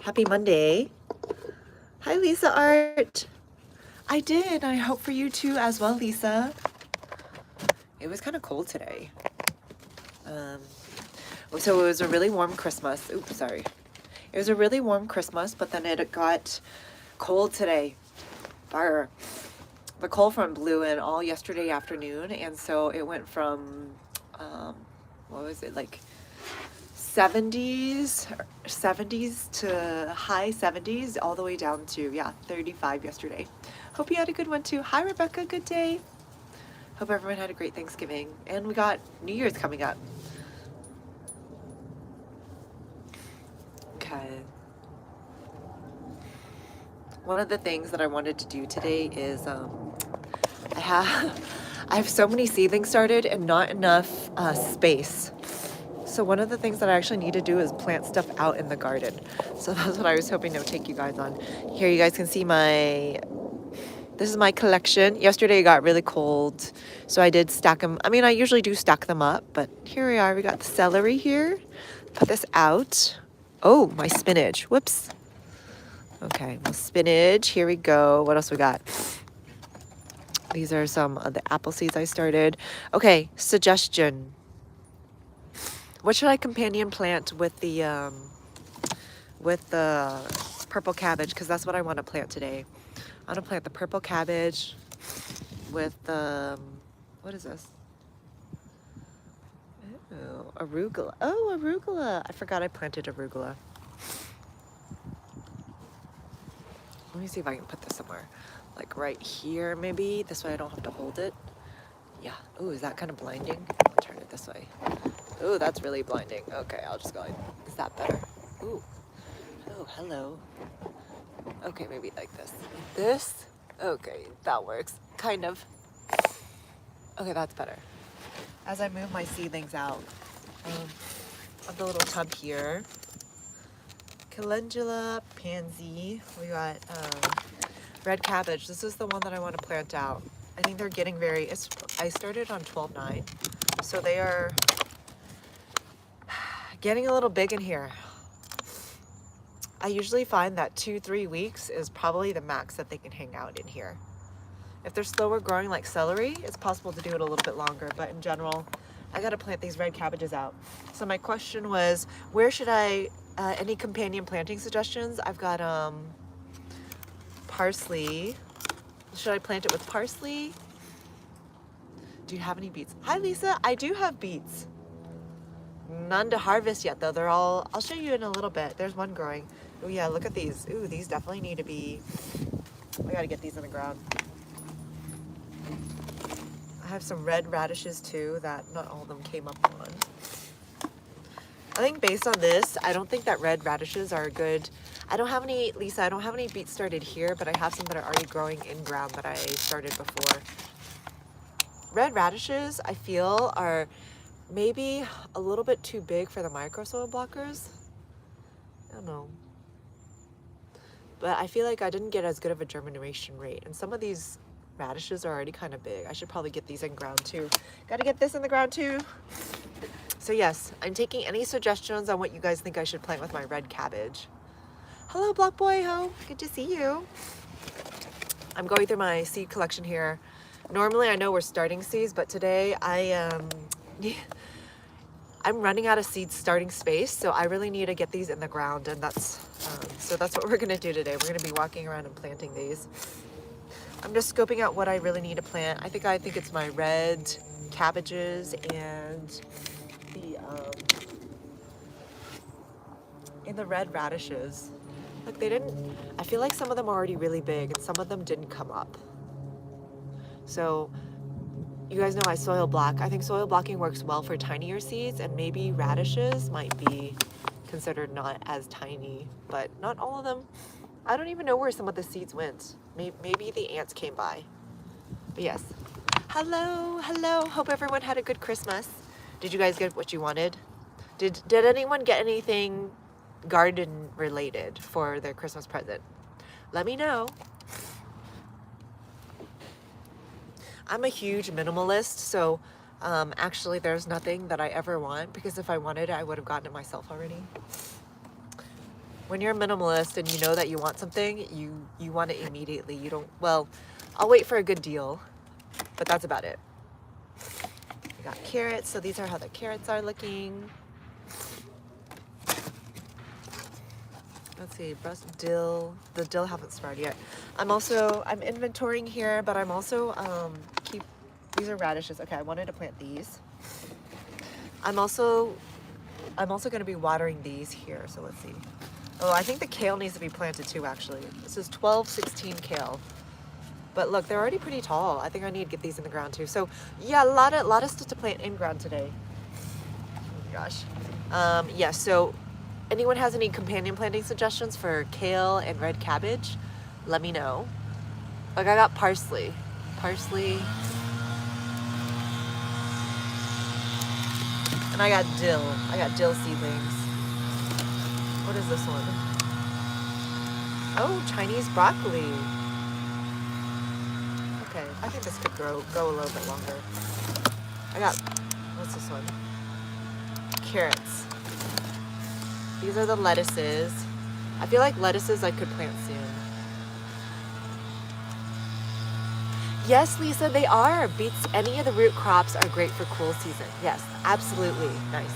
Happy Monday. Hi, Lisa Art. I did. I hope for you too as well, Lisa. It was kind of cold today. So it was a really warm Christmas. Oops, sorry. It was a really warm Christmas, but then it got cold today. Fire. The cold front blew in all yesterday afternoon, and so it went from, what was it, like 70s to high 70s, all the way down to, yeah, 35 yesterday. Hope you had a good one too. Hi, Rebecca. Good day. Hope everyone had a great Thanksgiving. And we got New Year's coming up. Okay. One of the things that I wanted to do today is I have so many seedlings started and not enough space. So one of the things that I actually need to do is plant stuff out in the garden. So that's what I was hoping to take you guys on. Here you guys can see this is my collection. Yesterday it got really cold, so I did stack them. I mean, I usually do stack them up, but here we are. We got the celery here. Put this out. Oh, my spinach. Whoops. Okay, well, spinach. Here we go. What else we got? These are some of the apple seeds I started. Okay, suggestion. What should I companion plant with the purple cabbage? Because that's what I want to plant today. I want to plant the purple cabbage with what is this? Oh, arugula. Oh, arugula. I forgot I planted arugula. Let me see if I can put this somewhere. Like right here, maybe. This way I don't have to hold it. Yeah. Oh, is that kind of blinding? I'll turn it this way. Oh, that's really blinding. Okay, I'll just go like, is that better? Ooh. Oh, hello. Okay, maybe like this. This? Okay, that works. Kind of. Okay, that's better. As I move my seedlings out of the little tub here, calendula, pansy, we got red cabbage. This is the one that I want to plant out. I think they're getting I started on 12/9, so they are getting a little big in here. I usually find that 2-3 weeks is probably the max that they can hang out in here. If they're slower growing like celery, it's possible to do it a little bit longer, but in general, I gotta plant these red cabbages out. So my question was, where should any companion planting suggestions? I've got parsley. Should I plant it with parsley? Do you have any beets? Hi, Lisa. I do have beets. None to harvest yet, though. I'll show you in a little bit. There's one growing. Oh, yeah, look at these. Ooh, these definitely need to be, we gotta get these in the ground. I have some red radishes, too, that not all of them came up on. I think based on this, I don't think that red radishes are good. Lisa, I don't have any beets started here, but I have some that are already growing in ground that I started before. Red radishes, I feel, are maybe a little bit too big for the micro soil blockers. I don't know. But I feel like I didn't get as good of a germination rate. And some of these radishes are already kind of big. I should probably get these in ground too. Gotta get this in the ground too. So yes, I'm taking any suggestions on what you guys think I should plant with my red cabbage. Hello, Block Boy Ho. Good to see you. I'm going through my seed collection here. Normally, I know we're starting seeds, but today I'm running out of seed starting space, so I really need to get these in the ground, and that's what we're gonna do today. We're gonna be walking around and planting these. I'm just scoping out what I really need to plant. I think it's my red cabbages and the red radishes. Look, I feel like some of them are already really big and some of them didn't come up. So you guys know I soil block. I think soil blocking works well for tinier seeds, and maybe radishes might be considered not as tiny, but not all of them. I don't even know where some of the seeds went. Maybe the ants came by. But yes. Hello. Hope everyone had a good Christmas. Did you guys get what you wanted? Did anyone get anything garden related for their Christmas present? Let me know. I'm a huge minimalist, so actually there's nothing that I ever want, because if I wanted it, I would have gotten it myself already. When you're a minimalist and you know that you want something, you want it immediately. You don't, well, I'll wait for a good deal, but that's about it. We got carrots, so these are how the carrots are looking. Let's see, breast dill. The dill haven't sprouted yet. I'm inventorying here, but I'm also these are radishes. Okay, I wanted to plant these. I'm also going to be watering these here. So let's see. Oh, I think the kale needs to be planted too, actually. This is 1216 kale. But look, they're already pretty tall. I think I need to get these in the ground too. So yeah, a lot of stuff to plant in ground today. Oh my gosh. Yeah, so anyone has any companion planting suggestions for kale and red cabbage? Let me know. Like I got parsley. And I got dill. I got dill seedlings. What is this one? Oh, Chinese broccoli. Okay, I think this could go a little bit longer. I got, what's this one? Carrots. These are the lettuces. I feel like lettuces I could plant soon. Yes, Lisa, they are. Beets, any of the root crops are great for cool season. Yes, absolutely. Nice.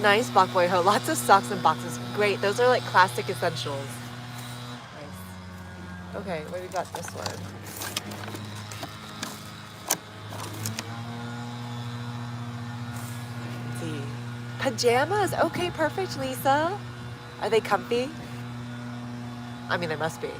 Nice, Bok Boy Ho. Lots of socks and boxes. Great. Those are like classic essentials. Nice. Okay, where we got this one? Let's see. Pajamas. Okay, perfect, Lisa. Are they comfy? I mean, they must be.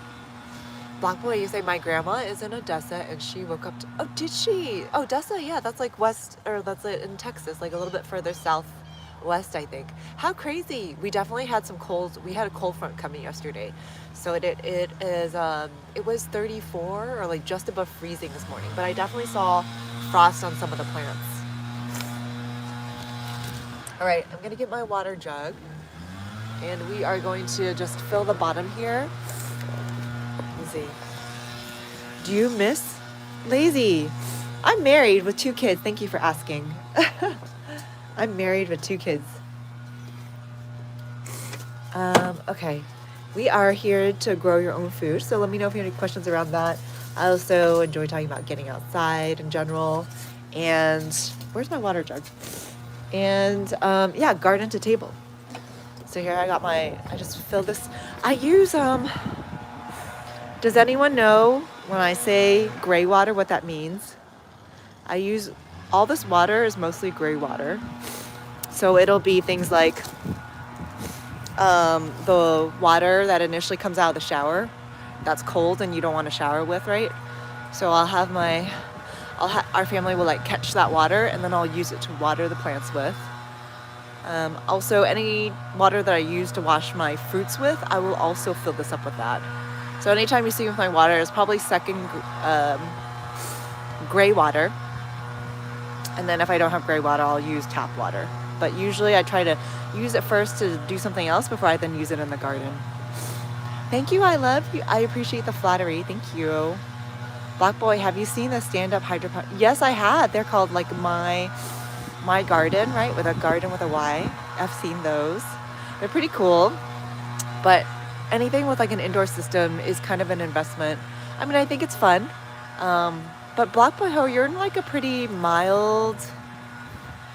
Black Boy, you say my grandma is in Odessa and she woke up to, oh, did she? Oh, Odessa, yeah, that's like west, or that's in Texas, like a little bit further southwest, I think. How crazy. We definitely had some cold, we had a cold front coming yesterday. So it was 34 or like just above freezing this morning, but I definitely saw frost on some of the plants. All right, I'm gonna get my water jug and we are going to just fill the bottom here. Lazy. Do you miss Lazy? I'm married with 2 kids. Thank you for asking. I'm married with 2 kids. Okay. We are here to grow your own food. So let me know if you have any questions around that. I also enjoy talking about getting outside in general. And where's my water jug? And yeah, garden to table. So here I got I just filled this. I use, does anyone know when I say gray water, what that means? I use, all this water is mostly gray water. So it'll be things like the water that initially comes out of the shower that's cold and you don't want to shower with, right? So our family will like catch that water and then I'll use it to water the plants with. Also, any water that I use to wash my fruits with, I will also fill this up with that. So anytime you see with my water, it's probably second gray water. And then if I don't have gray water, I'll use tap water. But usually I try to use it first to do something else before I then use it in the garden. Thank you, I love you. I appreciate the flattery. Thank you. Black Boy, have you seen the stand-up hydroponic? Yes, I have. They're called like my garden, right? With a garden with a Y. I've seen those. They're pretty cool. But anything with like an indoor system is kind of an investment. I mean, I think it's fun. But Black Boy Ho, you're in like a pretty mild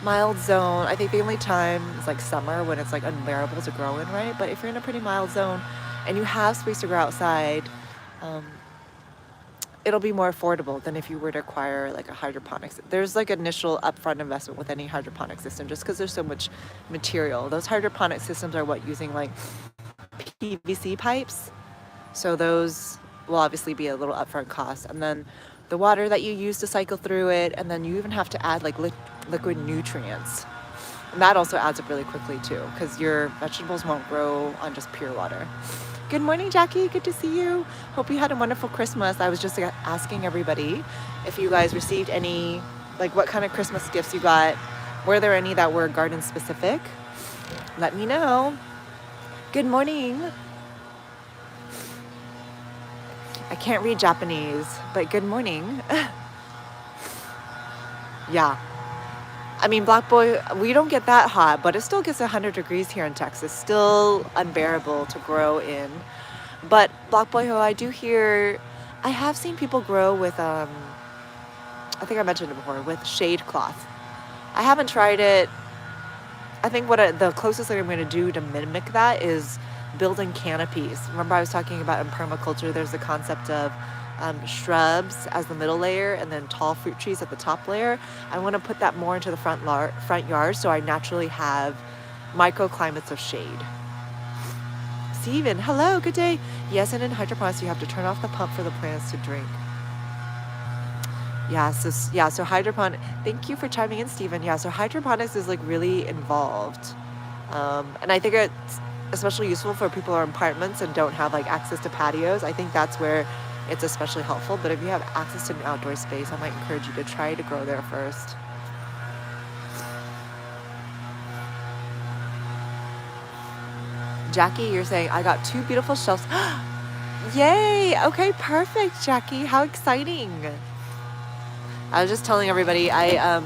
zone. I think the only time is like summer when it's like unbearable to grow in, right? But if you're in a pretty mild zone and you have space to grow outside, it'll be more affordable than if you were to acquire like a hydroponics. There's like initial upfront investment with any hydroponic system just because there's so much material. Those hydroponic systems are using like PVC pipes. So those will obviously be a little upfront cost. And then the water that you use to cycle through it, and then you even have to add like liquid nutrients. And that also adds up really quickly too, because your vegetables won't grow on just pure water. Good morning, Jackie. Good to see you. Hope you had a wonderful Christmas. I was just asking everybody if you guys received any, like what kind of Christmas gifts you got. Were there any that were garden specific? Let me know. Good morning. I can't read Japanese, but good morning. Yeah. I mean, Black Boy, we don't get that hot, but it still gets 100 degrees here in Texas. Still unbearable to grow in. But Black Boy Ho, I do hear, I have seen people grow with, I think I mentioned it before, with shade cloth. I haven't tried it. I think the closest thing I'm going to do to mimic that is building canopies. Remember I was talking about in permaculture, there's the concept of shrubs as the middle layer and then tall fruit trees at the top layer. I want to put that more into the front yard so I naturally have microclimates of shade. Steven, hello, good day. Yes, and in hydroponics you have to turn off the pump for the plants to drink. So hydroponics, thank you for chiming in, Steven. Yeah, so hydroponics is like really involved. And I think it's especially useful for people who are in apartments and don't have like access to patios. I think that's where it's especially helpful. But if you have access to an outdoor space, I might encourage you to try to grow there first. Jackie, you're saying, I got 2 beautiful shelves. Yay! Okay, perfect, Jackie. How exciting. I was just telling everybody, I'm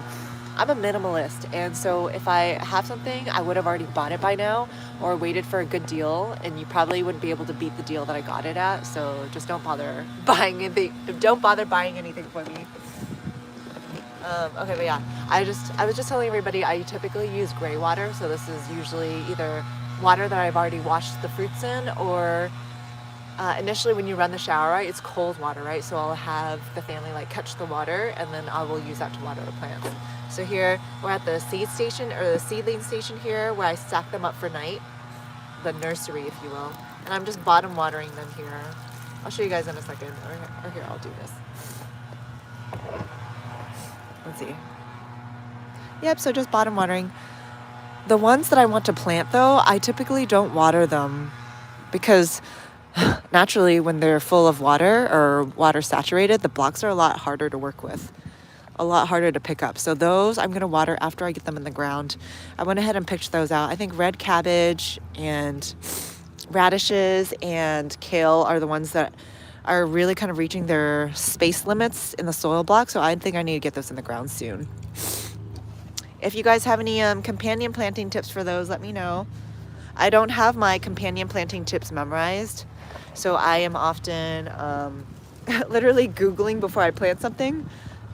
a minimalist, and so if I have something, I would have already bought it by now or waited for a good deal, and you probably wouldn't be able to beat the deal that I got it at, so just don't bother buying anything. Don't bother buying anything for me. Okay, but yeah, I was just telling everybody I typically use gray water, so this is usually either water that I've already washed the fruits in, or initially when you run the shower, right, it's cold water, right? So I'll have the family like catch the water, and then I will use that to water the plants. So here we're at the seed station, or the seedling station here, where I stack them up for night, the nursery, if you will. And I'm just bottom watering them here. I'll show you guys in a second, or here, I'll do this. Let's see. Yep, so just bottom watering. The ones that I want to plant though, I typically don't water them because naturally when they're full of water or water saturated, the blocks are a lot harder to work with, a lot harder to pick up. So those I'm going to water after I get them in the ground. I went ahead and picked those out. I think red cabbage and radishes and kale are the ones that are really kind of reaching their space limits in the soil block. So I think I need to get those in the ground soon. If you guys have any companion planting tips for those, let me know. I don't have my companion planting tips memorized, so I am often literally Googling before I plant something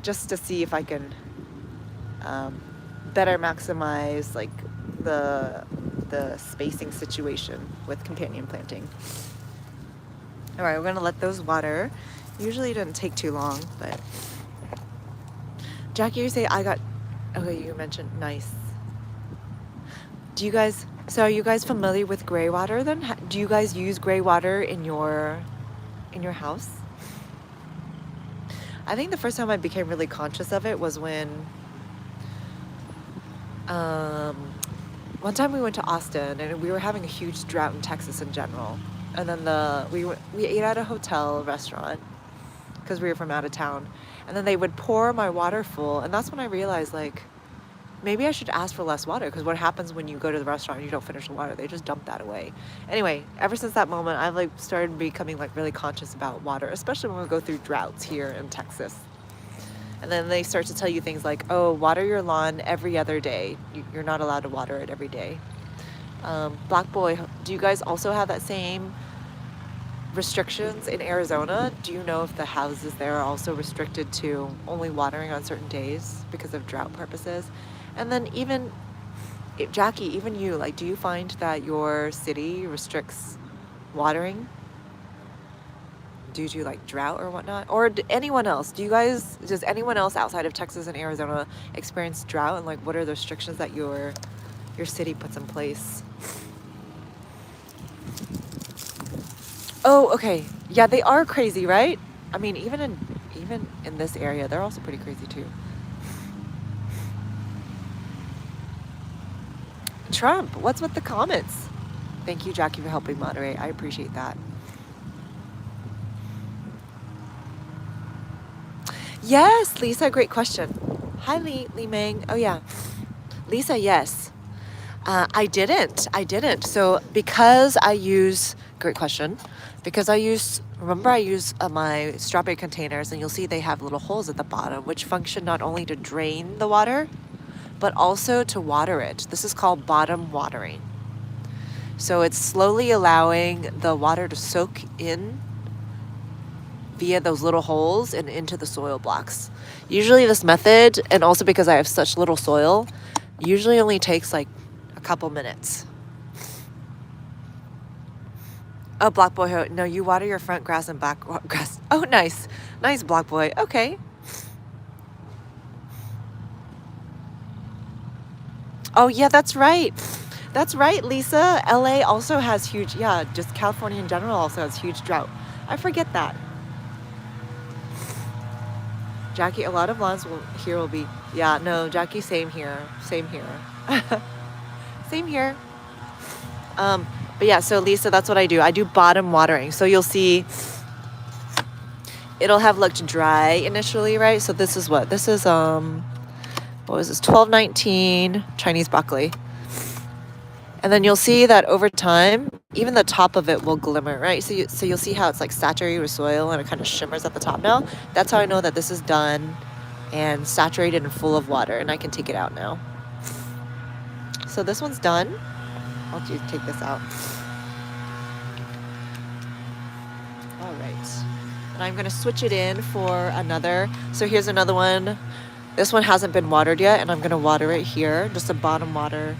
just to see if I can better maximize like the spacing situation with companion planting. All right, we're gonna let those water. Usually it doesn't take too long, but Jackie, you say I got. Okay, you mentioned nice. Are you guys familiar with gray water then? Do you guys use gray water in your house? I think the first time I became really conscious of it was when one time we went to Austin and we were having a huge drought in Texas in general. And then we ate at a hotel restaurant because we were from out of town. And then they would pour my water full, and that's when I realized, like, maybe I should ask for less water, because what happens when you go to the restaurant and you don't finish the water? They just dump that away. Anyway, ever since that moment, I've like started becoming like really conscious about water, especially when we go through droughts here in Texas. And then they start to tell you things like, oh, water your lawn every other day. You're not allowed to water it every day. Black Boy, do you guys also have that same restrictions in Arizona? Do you know if the houses there are also restricted to only watering on certain days because of drought purposes? And then Jackie, even you, like, do you find that your city restricts watering due to like drought or whatnot? Or anyone else? Does anyone else outside of Texas and Arizona experience drought, and like what are the restrictions that your city puts in place? Oh, okay. Yeah, they are crazy, right? I mean, even in this area, they're also pretty crazy too. Trump, what's with the comments? Thank you, Jackie, for helping moderate. I appreciate that. Yes, Lisa, great question. Hi, Lee Meng. Oh, yeah. Lisa, yes. I didn't. So great question. Because I use my strawberry containers, and you'll see they have little holes at the bottom, which function not only to drain the water but also to water it. This is called bottom watering. So it's slowly allowing the water to soak in via those little holes and into the soil blocks. Usually this method, and also because I have such little soil, usually only takes like a couple minutes. Oh, Black Boy, no, you water your front grass and back grass. Oh, nice. Nice, Black Boy. Okay. Oh, yeah, that's right. That's right, Lisa. LA also has huge, yeah, just California in general also has huge drought. I forget that. Jackie, a lot of lawns here will be, yeah, no, Jackie, same here. Same here. Same here. But yeah, so Lisa, that's what I do. I do bottom watering. So you'll see it'll have looked dry initially, right? So this is what? This is, what was this? 1219 Chinese broccoli. And then you'll see that over time, even the top of it will glimmer, right? So you'll see how it's like saturated with soil and it kind of shimmers at the top now. That's how I know that this is done and saturated and full of water, and I can take it out now. So this one's done. I'll take this out. All right. And I'm going to switch it in for another. So here's another one. This one hasn't been watered yet, and I'm going to water it here. Just a bottom water.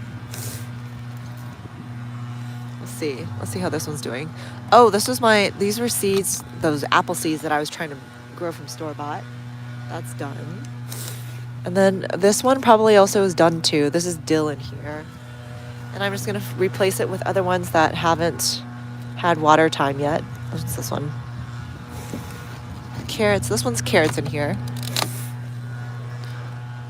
Let's see how this one's doing. Oh, these were seeds, those apple seeds that I was trying to grow from store-bought. That's done. And then this one probably also is done too. This is dill in here. And I'm just going to replace it with other ones that haven't had water time yet. What's this one? Carrots. This one's carrots in here.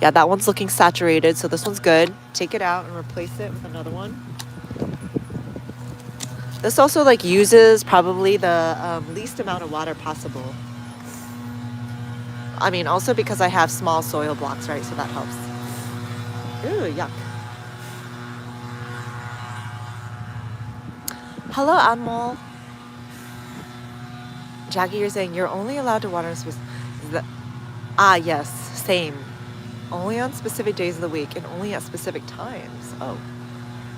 Yeah, that one's looking saturated, so this one's good. Take it out and replace it with another one. This also like uses probably the least amount of water possible. I mean, also because I have small soil blocks, right? So that helps. Ooh, yuck. Hello, Anmol. Jackie, you're saying you're only allowed to water yes, same. Only on specific days of the week and only at specific times. Oh.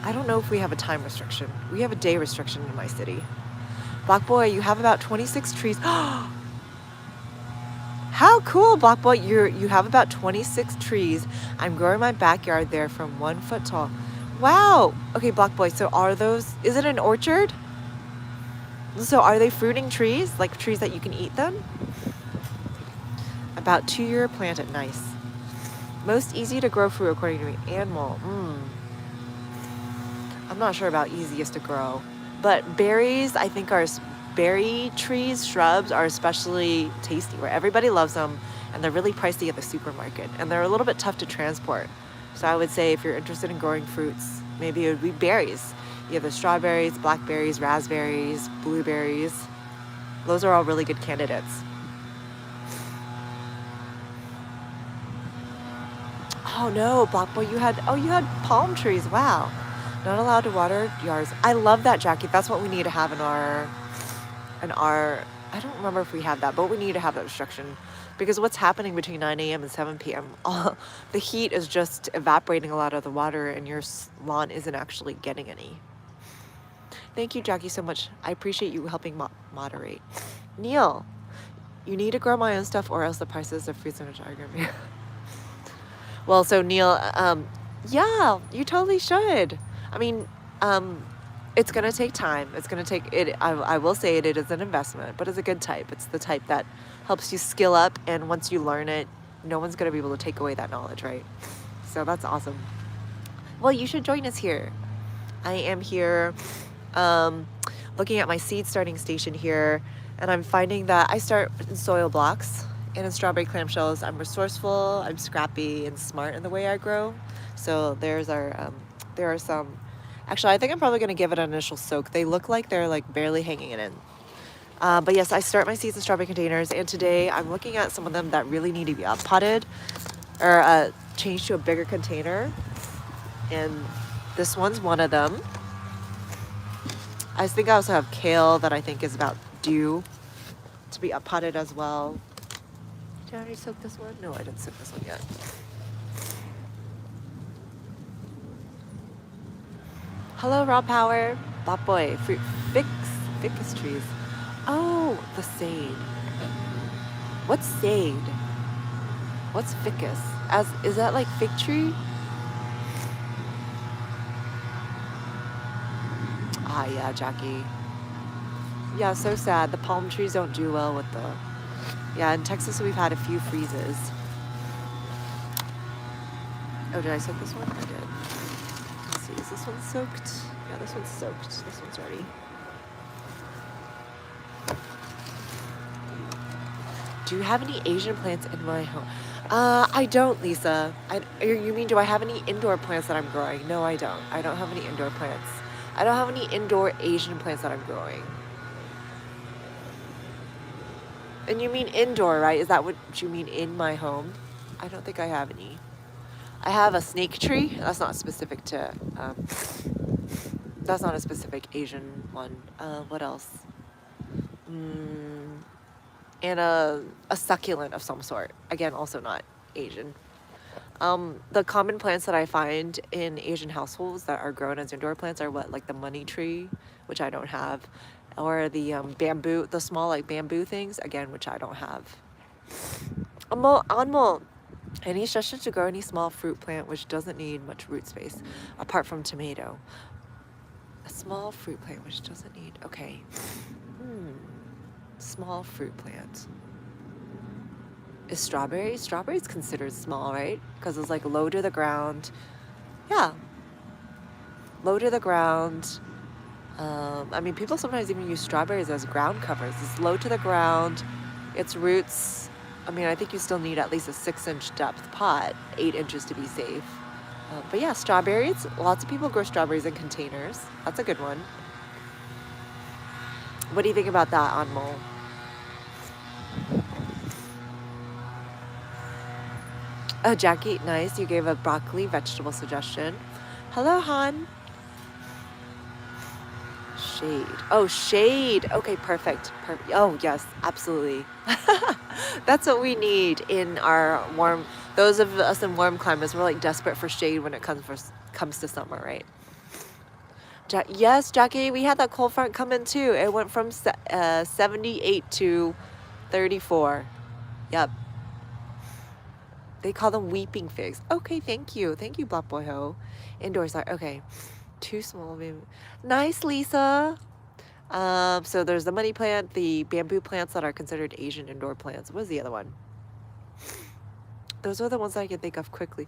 I don't know if we have a time restriction. We have a day restriction in my city. Black Boy, you have about 26 trees. How cool, Black Boy. You have about 26 trees. I'm growing my backyard there from 1 foot tall. Wow. Okay, Black Boy, so is it an orchard? So are they fruiting trees? Like trees that you can eat them? About 2-year planted. Nice. Most easy to grow fruit according to me. Animal. I'm not sure about easiest to grow, but berries, I think berry trees, shrubs are especially tasty, where everybody loves them, and they're really pricey at the supermarket, and they're a little bit tough to transport. So I would say if you're interested in growing fruits, maybe it would be berries. You have the strawberries, blackberries, raspberries, blueberries. Those are all really good candidates. Oh no, Black Boy, you had palm trees. Wow. Not allowed to water yards. I love that, Jackie. That's what we need to have in our, I don't remember if we have that, but we need to have that restriction, because what's happening between 9 a.m. and 7 p.m., the heat is just evaporating a lot of the water, and your lawn isn't actually getting any. Thank you, Jackie, so much. I appreciate you helping moderate. Neil, you need to grow my own stuff, or else the prices of fruits and vegetables are going to be... Well, so Neil, yeah, you totally should. I mean, it's going to take time. It's going to take it. I will say it is an investment, but it's a good type. It's the type that helps you skill up. And once you learn it, no one's going to be able to take away that knowledge, right? So that's awesome. Well, you should join us here. I am here looking at my seed starting station here, and I'm finding that I start in soil blocks and in strawberry clamshells. I'm resourceful, I'm scrappy, and smart in the way I grow. So there are some, actually I think I'm probably going to give it an initial soak. They look like they're like barely hanging it in. But yes, I start my seeds in strawberry containers, and today I'm looking at some of them that really need to be potted or changed to a bigger container. And this one's one of them. I think I also have kale that I think is about due to be potted as well. Did I already soak this one? No, I didn't soak this one yet. Hello, Raw Power. Bot Boy. Fruit ficus trees. Oh, the sade. What's sade? What's ficus? Is that like fig tree? Ah, yeah, Jackie. Yeah, so sad. The palm trees don't do well with the... Yeah, in Texas we've had a few freezes. Oh, did I soak this one? I did. Let's see, is this one soaked? Yeah, this one's soaked. This one's ready. Do you have any Asian plants in my home? I don't, Lisa. You mean, do I have any indoor plants that I'm growing? No, I don't. I don't have any indoor plants. I don't have any indoor Asian plants that I'm growing. And you mean indoor, right? Is that what you mean, in my home? I don't think I have any. I have a snake tree. That's not specific to, that's not a specific Asian one. What else? And a succulent of some sort. Again, also not Asian. The common plants that I find in Asian households that are grown as indoor plants are what, like the money tree, which I don't have, or the bamboo, the small like bamboo things, again, which I don't have. Anmol, any suggestions to grow any small fruit plant which doesn't need much root space, apart from tomato? A small fruit plant which doesn't need, okay. Small fruit plant. Is strawberries? Strawberries considered small, right? Because it's like low to the ground. Yeah. Low to the ground. I mean, people sometimes even use strawberries as ground covers. It's low to the ground. Its roots, I mean, I think you still need at least a 6-inch depth pot, 8 inches to be safe. But yeah, strawberries. Lots of people grow strawberries in containers. That's a good one. What do you think about that, Anmol? Oh, Jackie, nice. You gave a broccoli vegetable suggestion. Hello, Han. Shade. Oh, shade. Okay, perfect. Oh, yes, absolutely. That's what we need in our warm... Those of us in warm climates, we're like desperate for shade when it comes to summer, right? Yes, Jackie, we had that cold front come in too. It went from 78 to 34. Yep. They call them weeping figs. Okay, thank you. Thank you, Black Boy Ho. Indoors are, okay. Too small, baby. Nice, Lisa. So there's the money plant, the bamboo plants that are considered Asian indoor plants. What was the other one? Those are the ones that I can think of quickly.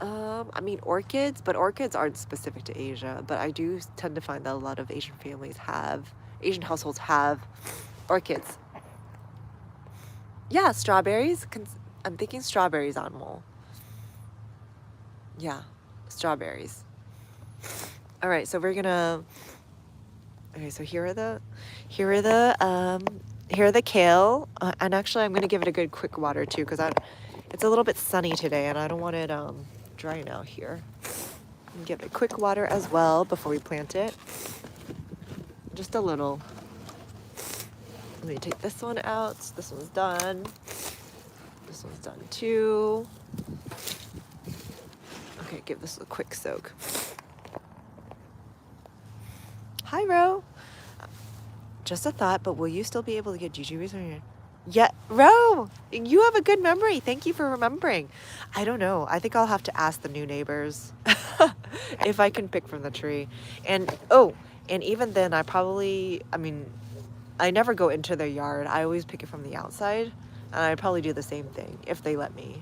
I mean, orchids, but orchids aren't specific to Asia. But I do tend to find that a lot of Asian Asian households have orchids. Yeah, strawberries. I'm thinking strawberries, Anmol. Yeah, strawberries. All right, so we're gonna. Okay, so here are the kale, and actually I'm gonna give it a good quick water too, because it's a little bit sunny today, and I don't want it drying out here. And give it a quick water as well before we plant it. Just a little. Let me take this one out. This one's done. This one's done too. Okay, give this a quick soak. Hi, Ro. Just a thought, but will you still be able to get jujubes on your... Yeah, Ro, you have a good memory. Thank you for remembering. I don't know. I think I'll have to ask the new neighbors if I can pick from the tree. And even then, I mean, I never go into their yard. I always pick it from the outside, and I'd probably do the same thing if they let me.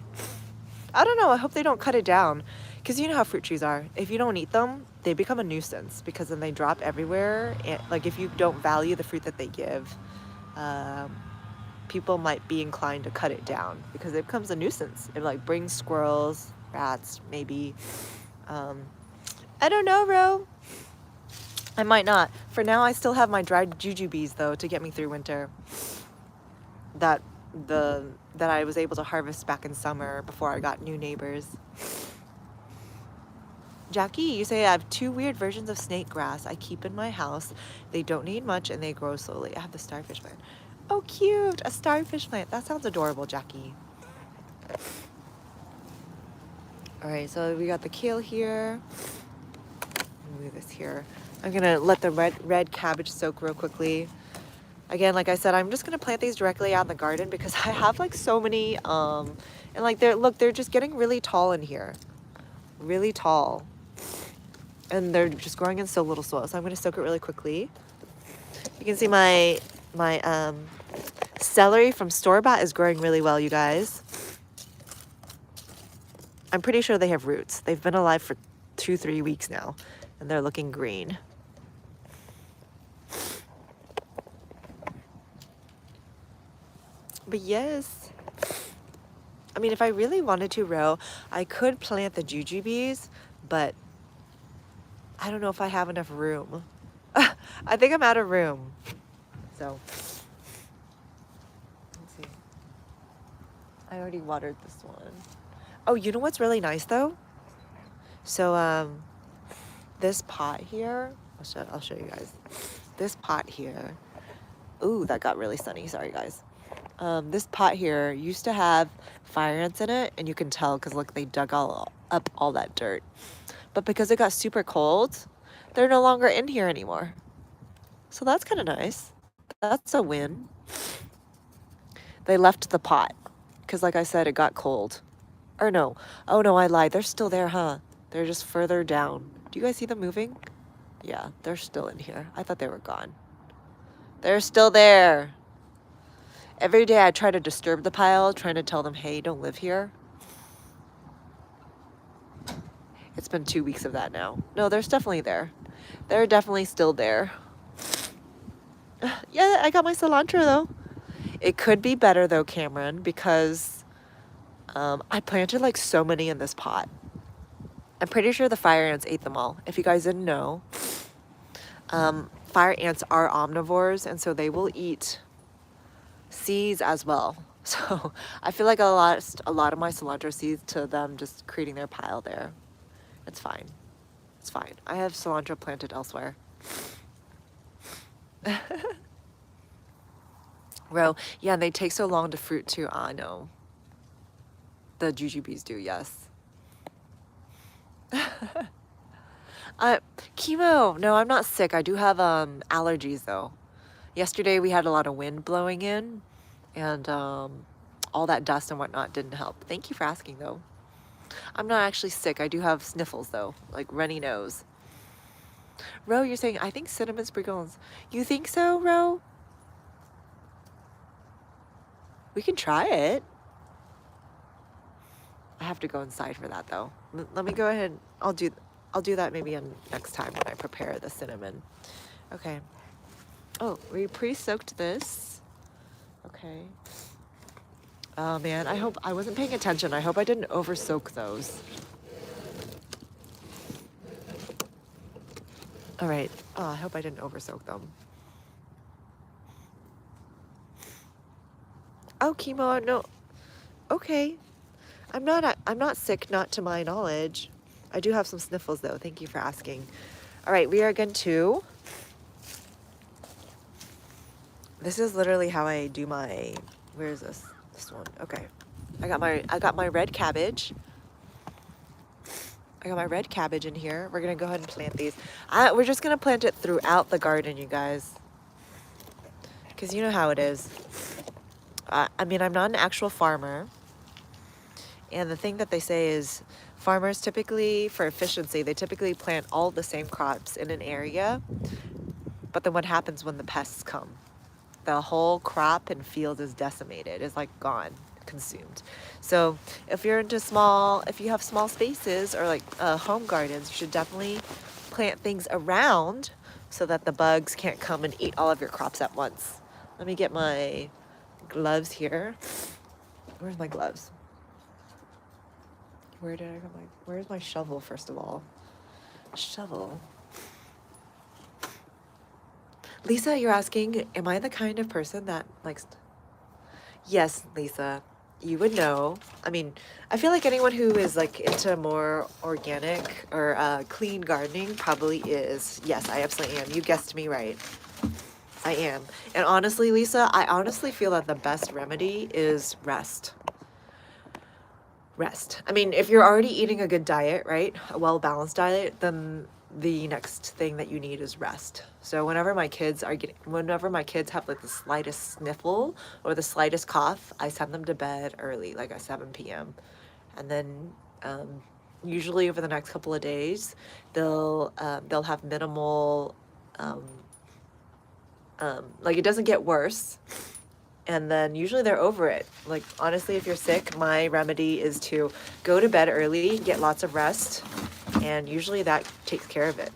I don't know. I hope they don't cut it down, because you know how fruit trees are. If you don't eat them, they become a nuisance, because then they drop everywhere. And, like, if you don't value the fruit that they give, people might be inclined to cut it down, because it becomes a nuisance. It like brings squirrels, rats, maybe. I don't know, Ro. I might not. For now, I still have my dried jujubes though to get me through winter. That I was able to harvest back in summer before I got new neighbors. Jackie, you say I have 2 weird versions of snake grass I keep in my house. They don't need much and they grow slowly. I have the starfish plant. Oh, cute. A starfish plant. That sounds adorable, Jackie. All right, so we got the kale here. Move this here. I'm gonna let the red cabbage soak real quickly. Again, like I said, I'm just gonna plant these directly out in the garden because I have like so many, and like they're just getting really tall in here, really tall, and they're just growing in so little soil. So I'm gonna soak it really quickly. You can see my celery from store-bought is growing really well, you guys. I'm pretty sure they have roots. They've been alive for 2-3 weeks now, and they're looking green. But yes, I mean, if I really wanted to, Ro, I could plant the jujubes, but I don't know if I have enough room. I think I'm out of room. So, let's see. I already watered this one. Oh, you know what's really nice though? So, this pot here, I'll show you guys. This pot here, ooh, that got really sunny, sorry guys. This pot here used to have fire ants in it, and you can tell because look, they dug up all that dirt. But because it got super cold, they're no longer in here anymore. So that's kind of nice. That's a win. They left the pot because like I said, it got cold. Or no, oh no, I lied. They're still there, huh? They're just further down. Do you guys see them moving? Yeah, they're still in here. I thought they were gone. They're still there. Every day I try to disturb the pile, trying to tell them, hey, don't live here. It's been 2 weeks of that now. No, they're definitely there. They're definitely still there. Yeah, I got my cilantro though. It could be better though, Cameron, because I planted like so many in this pot. I'm pretty sure the fire ants ate them all. If you guys didn't know, fire ants are omnivores, and so they will eat seeds as well. So I feel like a lot of my cilantro seeds to them just creating their pile there. It's fine. It's fine. I have cilantro planted elsewhere. Ro, yeah, and they take so long to fruit too. I know. The jujubes do, yes. Chemo. No, I'm not sick. I do have allergies though. Yesterday we had a lot of wind blowing in, and all that dust and whatnot didn't help. Thank you for asking though. I'm not actually sick. I do have sniffles though, like runny nose. Ro, you're saying, I think cinnamon sprinkles. You think so, Ro? We can try it. I have to go inside for that though. Let me go ahead. I'll do that maybe on next time when I prepare the cinnamon. Okay. Oh, we pre-soaked this. Okay. Oh man, I hope I wasn't paying attention. I hope I didn't over-soak those. All right. Oh, I hope I didn't over-soak them. Oh, chemo, no. Okay. I'm not sick, not to my knowledge. I do have some sniffles though. Thank you for asking. All right, we are going to. This is literally how I do my. Where is this? This one. Okay. I got my red cabbage. I got my red cabbage in here. We're gonna go ahead and plant these. We're just gonna plant it throughout the garden, you guys. Because you know how it is. I mean, I'm not an actual farmer. And the thing that they say is farmers typically, for efficiency, they typically plant all the same crops in an area. But then what happens when the pests come? The whole crop and field is decimated, is like gone, consumed. So if you're into if you have small spaces or like home gardens, you should definitely plant things around so that the bugs can't come and eat all of your crops at once. Let me get my gloves here. Where's my gloves? Where's my shovel, first of all? Shovel. Lisa, you're asking, am I the kind of person that likes... Yes, Lisa, you would know. I mean, I feel like anyone who is like into more organic or clean gardening probably is. Yes, I absolutely am. You guessed me right. I am. And honestly, Lisa, I honestly feel that the best remedy is rest. Rest. I mean, if you're already eating a good diet, right? A well-balanced diet, then the next thing that you need is rest. So whenever my kids have like the slightest sniffle or the slightest cough, I send them to bed early, like at 7 p.m. And then usually over the next couple of days, they'll have minimal, um, like it doesn't get worse. And then usually they're over it. Like honestly, if you're sick, my remedy is to go to bed early, get lots of rest, and usually that takes care of it.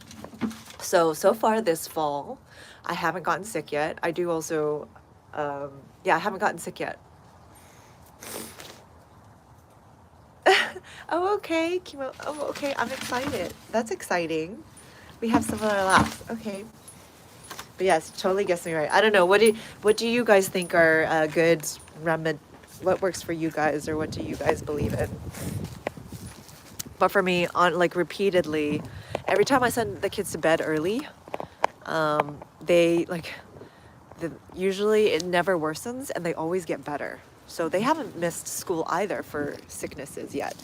So far this fall, I haven't gotten sick yet. I do also, yeah, I haven't gotten sick yet. Oh, okay, Kimo. Oh, okay, I'm excited. That's exciting. We have similar laughs. Okay. But yes, totally guessing right. I don't know. What do you guys think are good remedy? What works for you guys, or what do you guys believe in? But for me, on like repeatedly, every time I send the kids to bed early, they like usually it never worsens and they always get better. So they haven't missed school either for sicknesses yet.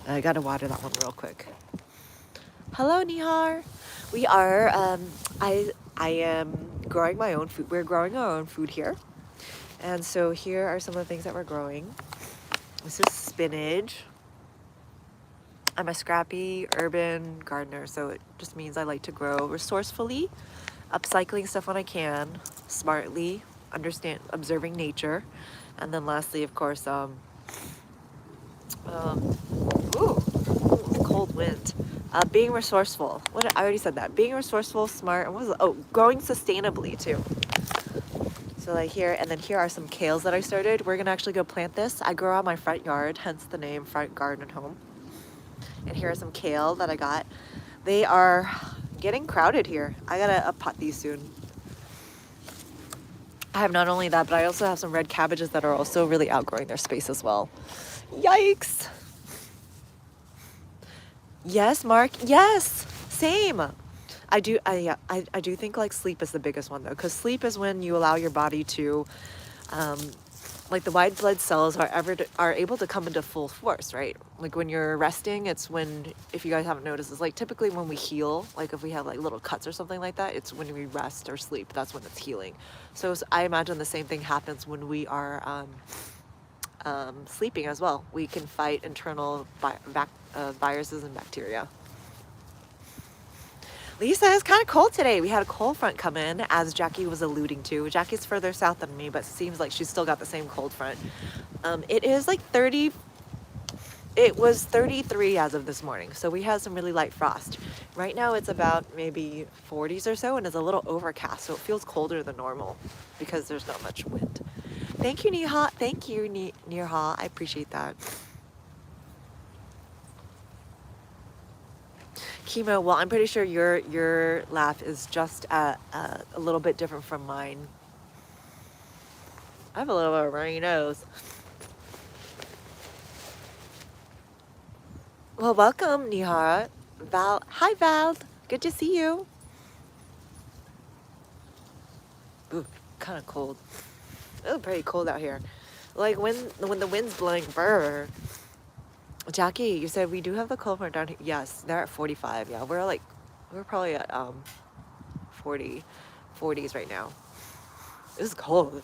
I gotta water that one real quick. Hello, Nihar. We are, I am growing my own food. We're growing our own food here. And so here are some of the things that we're growing. This is spinach. I'm a scrappy urban gardener, so it just means I like to grow resourcefully, upcycling stuff when I can, smartly, observing nature. And then lastly, of course, cold wind. Being resourceful. I already said that. Being resourceful, smart, and growing sustainably too. So like here, and then here are some kales that I started. We're gonna actually go plant this. I grow on my front yard, hence the name Front Garden Home. And here are some kale that I got. They are getting crowded here. I gotta uppot these soon. I have not only that, but I also have some red cabbages that are also really outgrowing their space as well. Yikes! Yes, Mark. Yes, same. I do think like sleep is the biggest one though, because sleep is when you allow your body to, like the white blood cells are able to come into full force, right? Like when you're resting, it's when, if you guys haven't noticed, it's like typically when we heal, like if we have like little cuts or something like that, it's when we rest or sleep. That's when it's healing. So I imagine the same thing happens when we are sleeping as well. We can fight internal viruses and bacteria. Lisa, it's kind of cold today. We had a cold front come in, as Jackie was alluding to. Jackie's further south than me, but it seems like she's still got the same cold front. It is like 30. It was 33 as of this morning, so we had some really light frost. Right now it's about maybe 40s or so, and it's a little overcast, so it feels colder than normal because there's not much wind. Thank you, Neha. Thank you, Neha. I appreciate that. Chemo, well, I'm pretty sure your laugh is just a little bit different from mine. I have a little bit of a runny nose. Well, welcome, Nihara. Val. Hi, Val. Good to see you. Ooh, kind of cold. Oh, pretty cold out here. Like when the wind's blowing, brr. Jackie, you said we do have the cold front down here. Yes, they're at 45. Yeah, we're probably at 40s right now. It's cold.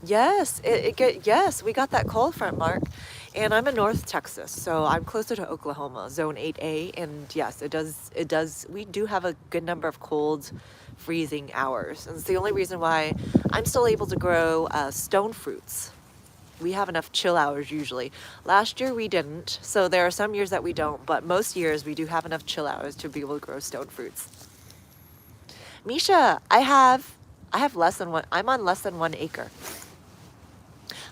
Yes, yes, we got that cold front, Mark. And I'm in North Texas, so I'm closer to Oklahoma, Zone 8A, and yes, it does. We do have a good number of cold, freezing hours, and it's the only reason why I'm still able to grow stone fruits. We have enough chill hours usually. Last year we didn't, so there are some years that we don't, but most years we do have enough chill hours to be able to grow stone fruits. Misha, I have less than one. I'm on less than 1 acre.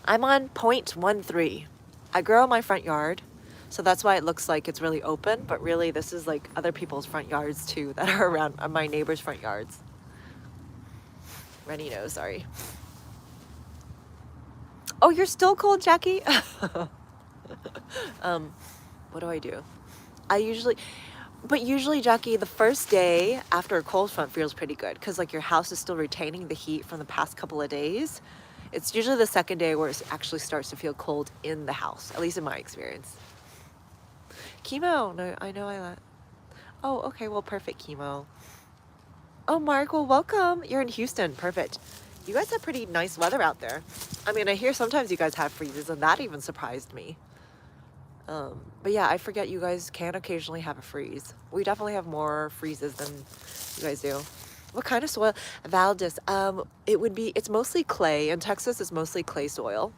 I'm on 0.13. I grow in my front yard, so that's why it looks like it's really open, but really this is like other people's front yards too that are around my neighbors' front yards. Runny nose, sorry. Oh, you're still cold, Jackie? What do? Usually, Jackie, the first day after a cold front feels pretty good because like your house is still retaining the heat from the past couple of days. It's usually the second day where it actually starts to feel cold in the house, at least in my experience. Chemo, no, I know I let. Oh, okay, well, perfect, Chemo. Oh, Mark, well, welcome. You're in Houston, perfect. You guys have pretty nice weather out there. I mean, I hear sometimes you guys have freezes, and that even surprised me. But yeah, I forget you guys can occasionally have a freeze. We definitely have more freezes than you guys do. What kind of soil? Valdez. It's mostly clay. In Texas, it's mostly clay soil.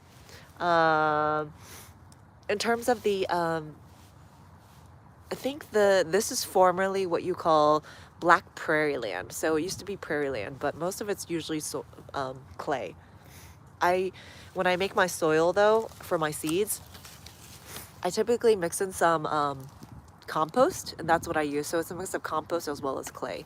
In terms of the, I think this is formerly what you call black prairie land. So it used to be prairie land, but most of it's usually clay. When I make my soil though, for my seeds, I typically mix in some compost, and that's what I use. So it's a mix of compost as well as clay.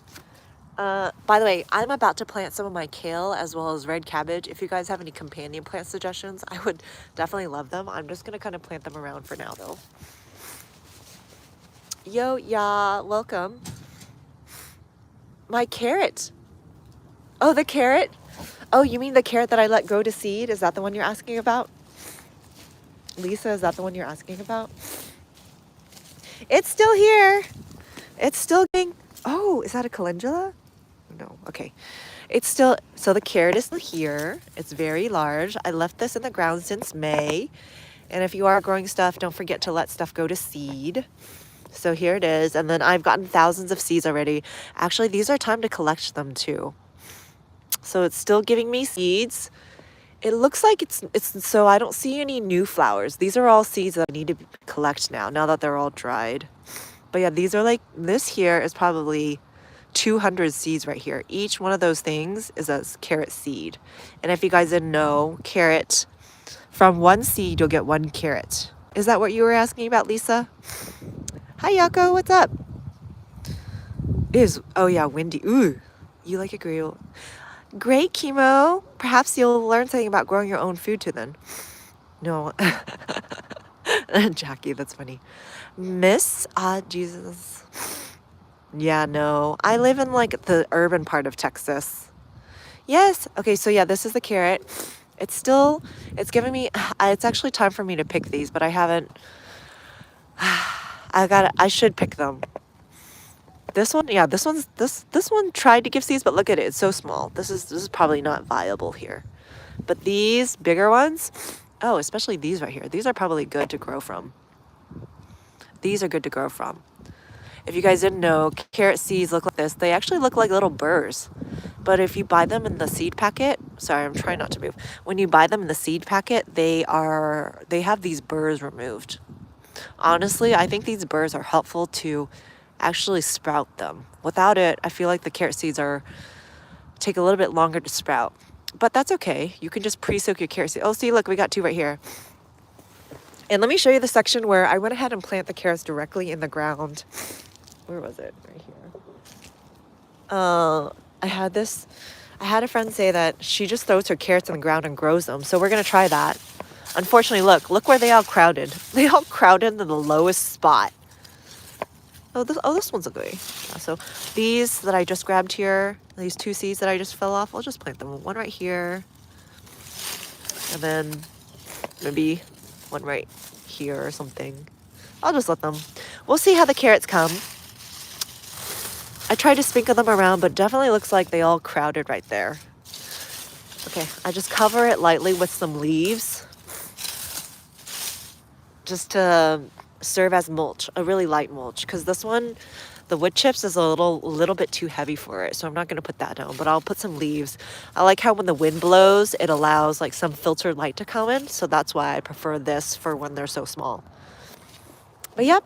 By the way, I'm about to plant some of my kale as well as red cabbage. If you guys have any companion plant suggestions, I would definitely love them. I'm just gonna kind of plant them around for now though. Yo, yeah, welcome. My carrot. Oh, the carrot? Oh, you mean the carrot that I let go to seed? Is that the one you're asking about? Lisa, is that the one you're asking about? It's still here. It's still getting, oh, is that a calendula? No, okay. It's still, so the carrot is still here. It's very large. I left this in the ground since May. And if you are growing stuff, don't forget to let stuff go to seed. So here it is. And then I've gotten thousands of seeds already. Actually, these are time to collect them too. So it's still giving me seeds. It looks like it's so I don't see any new flowers. These are all seeds that I need to collect now that they're all dried. But yeah, these are like, this here is probably 200 seeds right here. Each one of those things is a carrot seed. And if you guys didn't know, carrot, from one seed, you'll get one carrot. Is that what you were asking about, Lisa? Hi, Yako, what's up? Oh yeah, windy. Ooh, you like a grill. Great, Chemo. Perhaps you'll learn something about growing your own food too then. No. Jackie, that's funny. Miss, Jesus. Yeah, no. I live in like the urban part of Texas. Yes. Okay, so yeah, this is the carrot. It's giving me, it's actually time for me to pick these, but I haven't. I should pick them. This one, yeah, this one tried to give seeds, but look at it, it's so small. This is probably not viable here. But these bigger ones, oh, especially these right here, these are probably good to grow from. These are good to grow from. If you guys didn't know, carrot seeds look like this. They actually look like little burrs. But if you buy them in the seed packet, sorry, I'm trying not to move. When you buy them in the seed packet, they have these burrs removed. Honestly, I think these burrs are helpful to actually sprout them. Without it, I feel like the carrot seeds take a little bit longer to sprout. But that's okay. You can just pre-soak your carrot seeds. Oh, see, look, we got two right here. And let me show you the section where I went ahead and planted the carrots directly in the ground. Where was it? Right here. I had a friend say that she just throws her carrots in the ground and grows them. So we're going to try that. Unfortunately, look where they all crowded. They all crowded in the lowest spot. Oh, this one's okay. Yeah, so these that I just grabbed here, these two seeds that I just fell off, I'll just plant them. One right here. And then maybe one right here or something. I'll just let them. We'll see how the carrots come. I tried to sprinkle them around, but definitely looks like they all crowded right there. Okay, I just cover it lightly with some leaves. Just to serve as mulch, a really light mulch. Because this one, the wood chips is a little bit too heavy for it. So I'm not going to put that down, but I'll put some leaves. I like how when the wind blows, it allows like some filtered light to come in. So that's why I prefer this for when they're so small. But yep.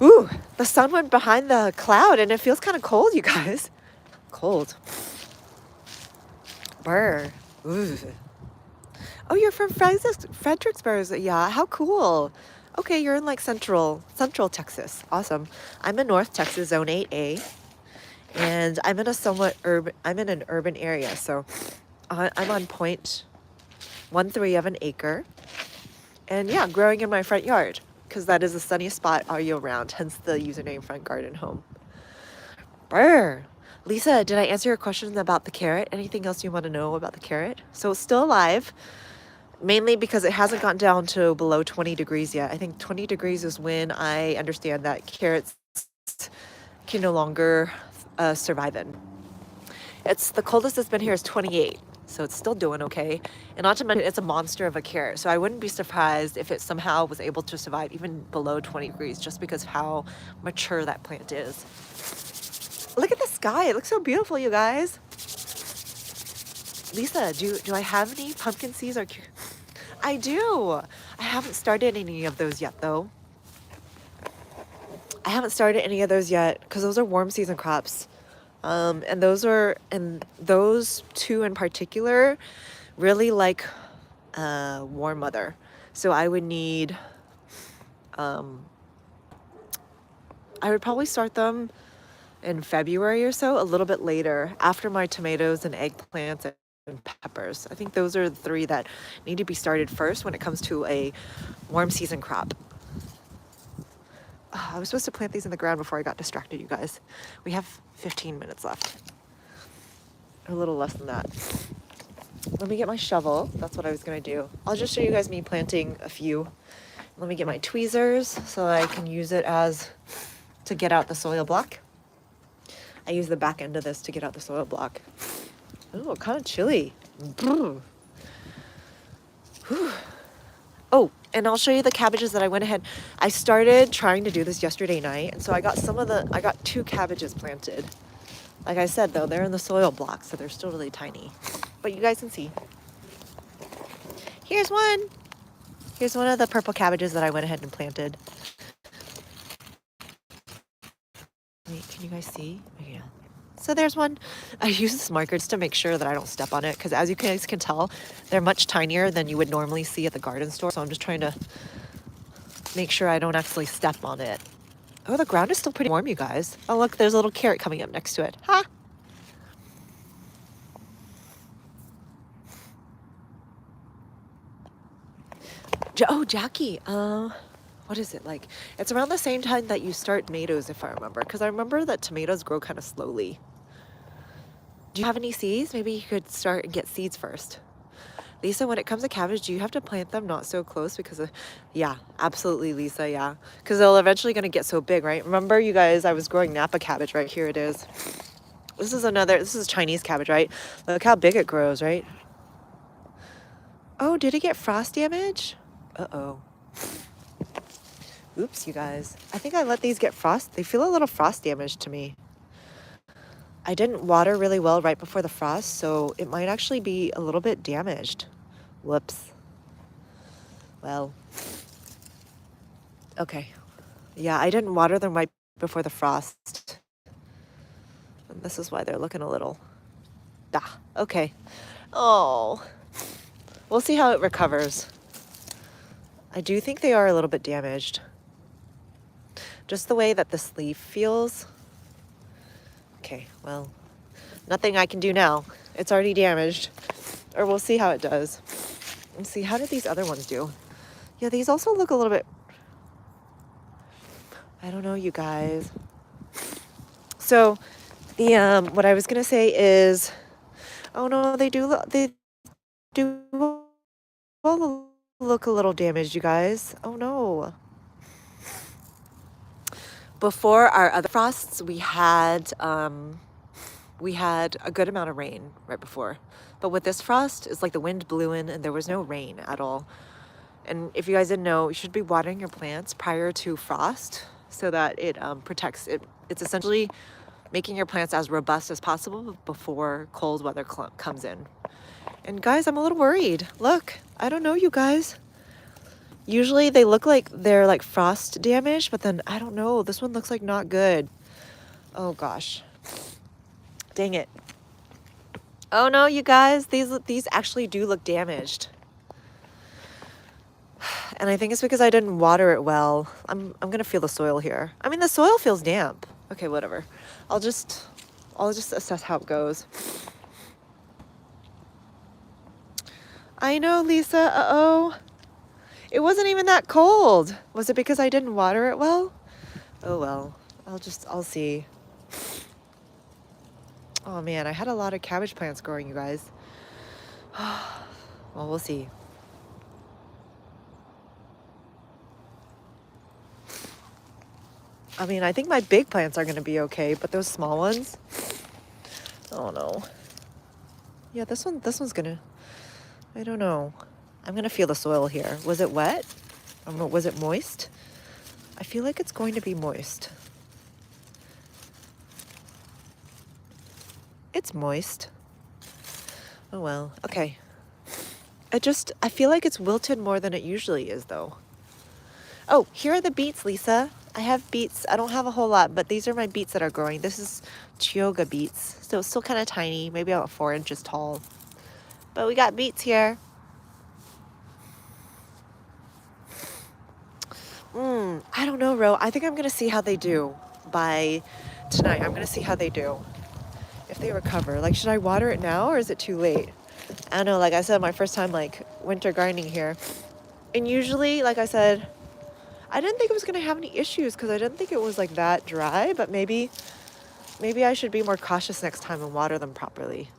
Ooh, the sun went behind the cloud and it feels kind of cold, you guys. Cold. Brr. Ooh. Oh, you're from Fredericksburg. Yeah, how cool. Okay, you're in like central Texas. Awesome. I'm in North Texas, Zone 8A. And I'm in an urban area. So I'm on 0.13 of an acre. And yeah, growing in my front yard. Because that is the sunniest spot all year round, hence the username Front Garden Home. Brr. Lisa, did I answer your questions about the carrot? Anything else you want to know about the carrot? So it's still alive, mainly because it hasn't gone down to below 20 degrees yet. I think 20 degrees is when I understand that carrots can no longer survive in. It's the coldest it's been here is 28, so it's still doing okay. And not to mention, it's a monster of a carrot, so I wouldn't be surprised if it somehow was able to survive even below 20 degrees, just because of how mature that plant is. Look at the sky. It looks so beautiful, you guys. Lisa, do I have any pumpkin seeds? I do. I haven't started any of those yet, though. I haven't started any of those yet because those are warm season crops. And those two in particular really like warm weather. So I would need, I would probably start them in February or so, a little bit later, after my tomatoes and eggplants and peppers. I think those are the three that need to be started first when it comes to a warm season crop. Oh, I was supposed to plant these in the ground before I got distracted, you guys. We have 15 minutes left. A little less than that. Let me get my shovel. That's what I was gonna do. I'll just show you guys me planting a few. Let me get my tweezers so I can use it to get out the soil block. I use the back end of this to get out the soil block. Oh, kind of chilly. Oh, and I'll show you the cabbages that I went ahead. I started trying to do this yesterday night, and so I got I got 2 cabbages planted. Like I said, though, they're in the soil block, so they're still really tiny. But you guys can see. Here's one. Here's one of the purple cabbages that I went ahead and planted. Wait, can you guys see? Oh, yeah. So there's one. I use this marker just to make sure that I don't step on it, because as you guys can tell, they're much tinier than you would normally see at the garden store. So I'm just trying to make sure I don't actually step on it. Oh, the ground is still pretty warm, you guys. Oh, look, there's a little carrot coming up next to it. Ha! Oh, Jackie, what is it like? It's around the same time that you start tomatoes, if I remember, because I remember that tomatoes grow kind of slowly. Do you have any seeds? Maybe you could start and get seeds first. Lisa, when it comes to cabbage, do you have to plant them not so close? Because yeah, absolutely, Lisa, yeah. Because they'll eventually going to get so big, right? Remember, you guys, I was growing Napa cabbage, right? Here it is. This is Chinese cabbage, right? Look how big it grows, right? Oh, did it get frost damage? Uh-oh. Oops, you guys. I think I let these get frost. They feel a little frost damage to me. I didn't water really well right before the frost, so it might actually be a little bit damaged. Whoops. Well. Okay. Yeah, I didn't water them right before the frost. And this is why they're looking a little... okay. Oh. We'll see how it recovers. I do think they are a little bit damaged. Just the way that this leaf feels. Okay, well, nothing I can do now. It's already damaged. Or we'll see how it does. Let's see, how did these other ones do? Yeah, these also look a little bit... I don't know, you guys. So, what I was gonna say is... Oh no, they do all look a little damaged, you guys. Oh no. Before our other frosts, we had a good amount of rain right before. But with this frost, it's like the wind blew in and there was no rain at all. And if you guys didn't know, you should be watering your plants prior to frost so that it protects it. It's essentially making your plants as robust as possible before cold weather comes in. And guys, I'm a little worried. Look, I don't know, you guys. Usually they look like they're like frost damaged, but then I don't know. This one looks like not good. Oh gosh. Dang it. Oh no, you guys, these actually do look damaged. And I think it's because I didn't water it well. I'm gonna feel the soil here. I mean, the soil feels damp. Okay, whatever. I'll just assess how it goes. I know, Lisa. Uh-oh. It wasn't even that cold. Was it because I didn't water it well? Oh well. I'll see. Oh man, I had a lot of cabbage plants growing, you guys. Well, we'll see. I mean, I think my big plants are gonna be okay, but those small ones, oh no. Yeah, this one's gonna, I don't know. I'm gonna feel the soil here. Was it wet? I don't know, was it moist? I feel like it's going to be moist. It's moist. Oh well, okay. I feel like it's wilted more than it usually is though. Oh, here are the beets, Lisa. I have beets. I don't have a whole lot, but these are my beets that are growing. This is Chioggia beets. So it's still kind of tiny, maybe about 4 inches tall. But we got beets here. I don't know, Ro. I think I'm gonna see how they do by tonight. I'm gonna see how they do. If they recover. Like, should I water it now or is it too late? I don't know, like I said, my first time like winter gardening here. And usually, like I said, I didn't think it was gonna have any issues because I didn't think it was like that dry, but maybe I should be more cautious next time and water them properly.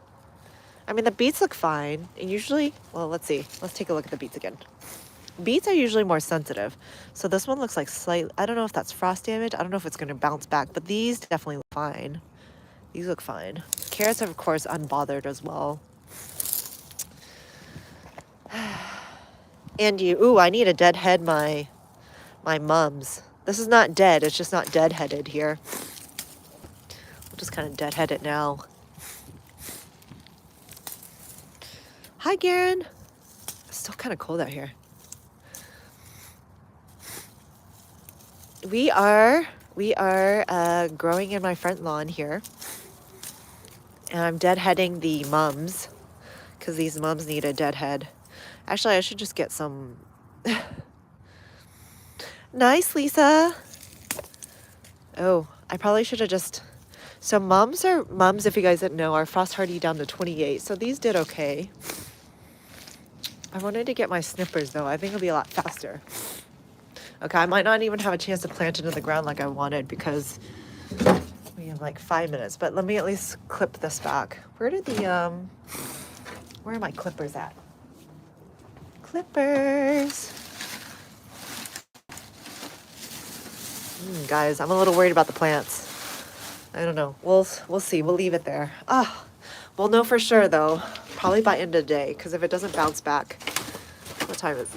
I mean, the beets look fine. And usually, well, let's see. Let's take a look at the beets again. Beets are usually more sensitive. So this one looks like slightly, I don't know if that's frost damage. I don't know if it's going to bounce back, but these definitely look fine. These look fine. Carrots are, of course, unbothered as well. And I need to deadhead my mums. This is not dead. It's just not deadheaded here. We'll just kind of deadhead it now. Hi, Garen. It's still kind of cold out here. We are growing in my front lawn here. And I'm deadheading the mums because these mums need a deadhead. Actually, I should just get some. Nice, Lisa. Oh, I probably should have just. So mums, if you guys didn't know, are frost hardy down to 28. So these did okay. I wanted to get my snippers though. I think it'll be a lot faster. Okay, I might not even have a chance to plant into the ground like I wanted because we have like 5 minutes, but let me at least clip this back. Where are my clippers at? Clippers. Guys, I'm a little worried about the plants. I don't know. We'll see. We'll leave it there. We'll know for sure though, probably by end of the day, because if it doesn't bounce back, what time is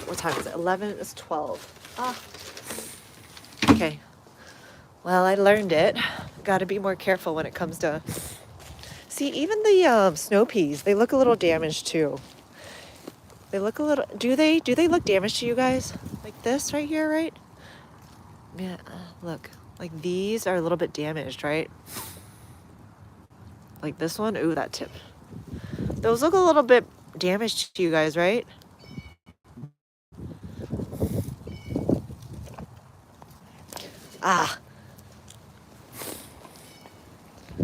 it? 11, it's 12. Okay. Well, I learned it. Got to be more careful when it comes to. See, even the snow peas, they look a little damaged too. They look a little. Do they look damaged to you guys? Like this right here, right? Yeah. Look, like these are a little bit damaged, right? Like this one. Ooh, that tip. Those look a little bit damaged to you guys, right?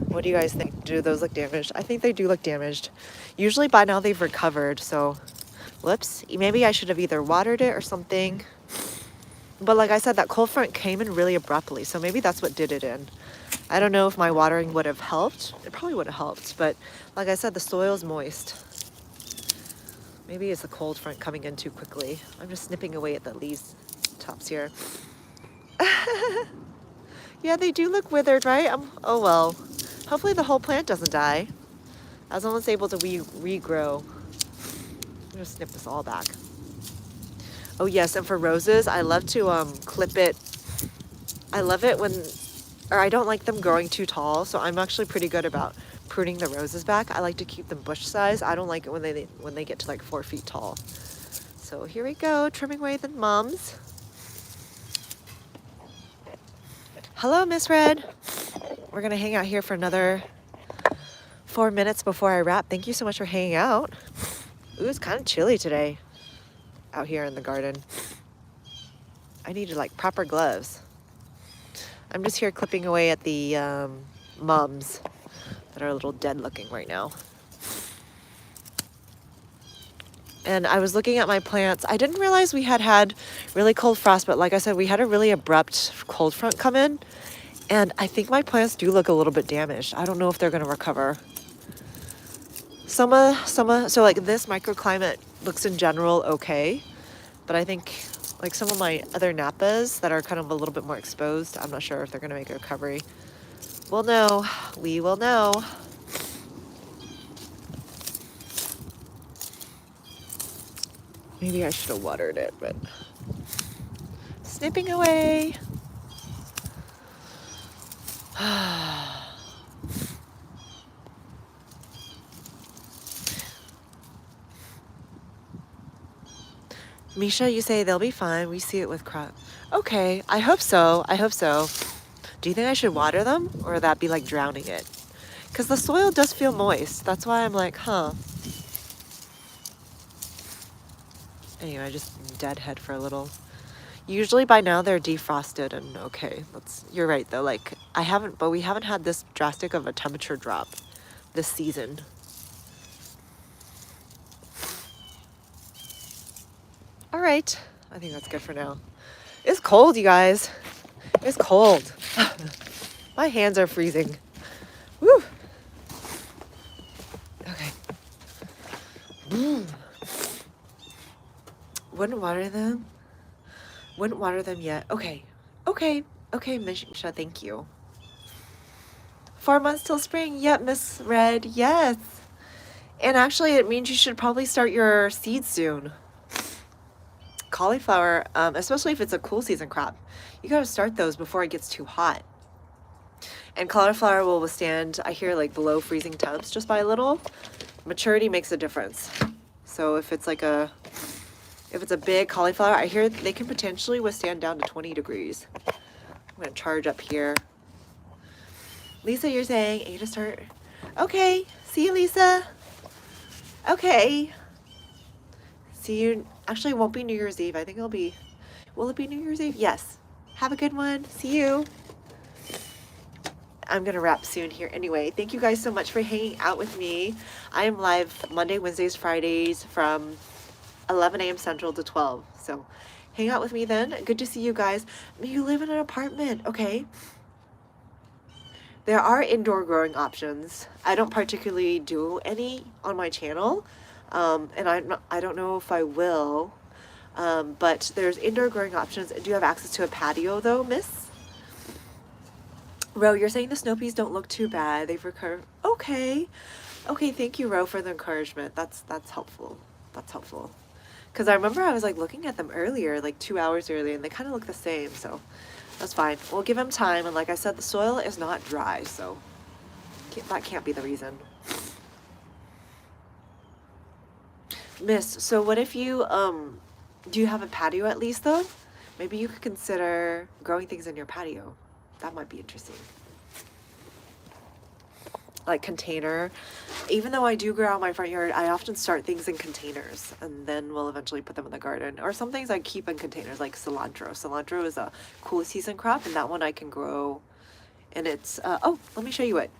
What do you guys think? Do those look damaged? I think they do look damaged. Usually by now they've recovered, so whoops. Maybe I should have either watered it or something. But like I said, that cold front came in really abruptly, so maybe that's what did it in. I don't know if my watering would have helped. It probably would have helped, but like I said, the soil's moist. Maybe it's the cold front coming in too quickly. I'm just snipping away at the leaves tops here. Yeah, they do look withered, right? Oh well. Hopefully the whole plant doesn't die. As long as it's able to regrow. I'm gonna snip this all back. Oh yes, and for roses, I love to clip it. I love it or I don't like them growing too tall, so I'm actually pretty good about pruning the roses back. I like to keep them bush size. I don't like it when they get to like 4 feet tall. So here we go, trimming away the mums. Hello, Miss Red. We're gonna hang out here for another 4 minutes before I wrap. Thank you so much for hanging out. Ooh, it's kind of chilly today out here in the garden. I needed like proper gloves. I'm just here clipping away at the mums that are a little dead looking right now. And I was looking at my plants. I didn't realize we had really cold frost, but like I said, we had a really abrupt cold front come in. And I think my plants do look a little bit damaged. I don't know if they're gonna recover. so like this microclimate looks in general okay, but I think like some of my other Napas that are kind of a little bit more exposed, I'm not sure if they're gonna make a recovery. We'll know. We will know. Maybe I should have watered it, but snipping away. Misha, you say they'll be fine. We see it with crop. Okay, I hope so. I hope so. Do you think I should water them, or would that be like drowning it? Because the soil does feel moist. That's why I'm like, huh. Anyway, I just deadhead for a little. Usually by now they're defrosted and okay. You're right though. Like we haven't had this drastic of a temperature drop this season. All right, I think that's good for now. It's cold, you guys. It's cold. My hands are freezing. Woo. Okay. Wouldn't water them. Wouldn't water them yet. Okay. Okay. Okay, Misha, thank you. 4 months till spring. Yep, Miss Red. Yes. And actually, it means you should probably start your seeds soon. Cauliflower, especially if it's a cool season crop, you gotta start those before it gets too hot. And cauliflower will withstand, I hear, like below freezing temps just by a little. Maturity makes a difference. So if it's a big cauliflower, I hear they can potentially withstand down to 20 degrees. I'm gonna charge up here. Lisa, you're saying A to start. Okay, see you, Lisa. Okay. See you. Actually, it won't be New Year's Eve. I think will it be New Year's Eve? Yes. Have a good one. See you. I'm gonna wrap soon here. Anyway, thank you guys so much for hanging out with me. I am live Monday, Wednesdays, Fridays from 11 a.m. Central to 12. So hang out with me then. Good to see you guys. You live in an apartment, okay? There are indoor growing options. I don't particularly do any on my channel, and I don't know if I will, but there's indoor growing options. Do you have access to a patio though, miss? Ro, you're saying the snow peas don't look too bad. They've recovered. Okay. Okay, thank you, Ro, for the encouragement. That's helpful. That's helpful. Because I remember I was like looking at them earlier, like 2 hours earlier, and they kind of look the same, so that's fine. We'll give them time, and like I said, the soil is not dry, so that can't be the reason. Miss, so what if you, do you have a patio at least though? Maybe you could consider growing things in your patio. That might be interesting. Like container. Even though I do grow out in my front yard, I often start things in containers and then we'll eventually put them in the garden. Or some things I keep in containers like cilantro. Cilantro is a cool season crop, and that one I can grow. And it's, oh, let me show you it.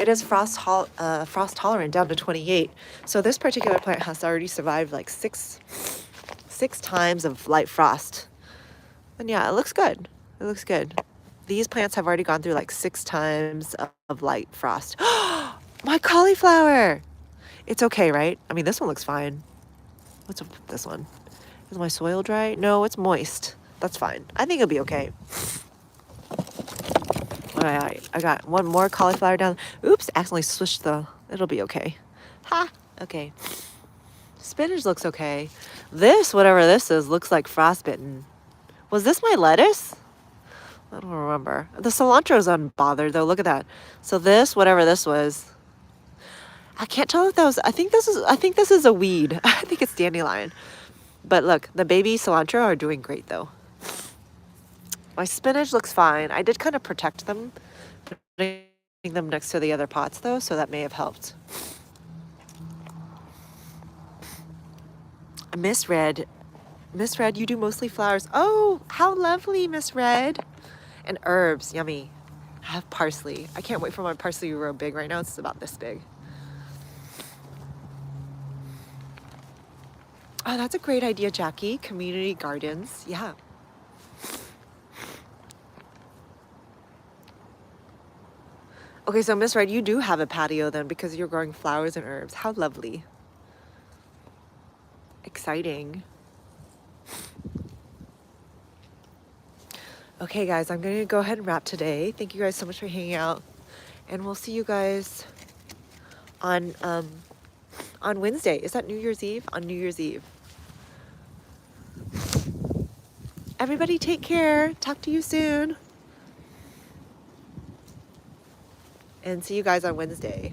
It is frost tolerant down to 28. So this particular plant has already survived like six times of light frost. And yeah, it looks good. It looks good. These plants have already gone through like 6 times of light frost. My cauliflower! It's okay, right? I mean, this one looks fine. What's up with this one? Is my soil dry? No, it's moist. That's fine. I think it'll be okay. All right, I got one more cauliflower down. Oops, accidentally swished it'll be okay. Ha, okay. Spinach looks okay. This, whatever this is, looks like frostbitten. Was this my lettuce? I don't remember. The cilantro's unbothered though. Look at that. So this, whatever this was, I can't tell if that was. I think this is a weed. I think it's dandelion. But look, the baby cilantro are doing great though. My spinach looks fine. I did kind of protect them, putting them next to the other pots though, so that may have helped. Miss Red, you do mostly flowers. Oh, how lovely, Miss Red. And herbs, yummy. I have parsley. I can't wait for my parsley to grow big. Right now it's about this big. Oh, that's a great idea, Jackie. Community gardens, yeah. Okay, so Miss Red, you do have a patio then because you're growing flowers and herbs. How lovely. Exciting. Okay, guys, I'm going to go ahead and wrap today. Thank you guys so much for hanging out. And we'll see you guys on Wednesday. Is that New Year's Eve? On New Year's Eve. Everybody take care. Talk to you soon. And see you guys on Wednesday.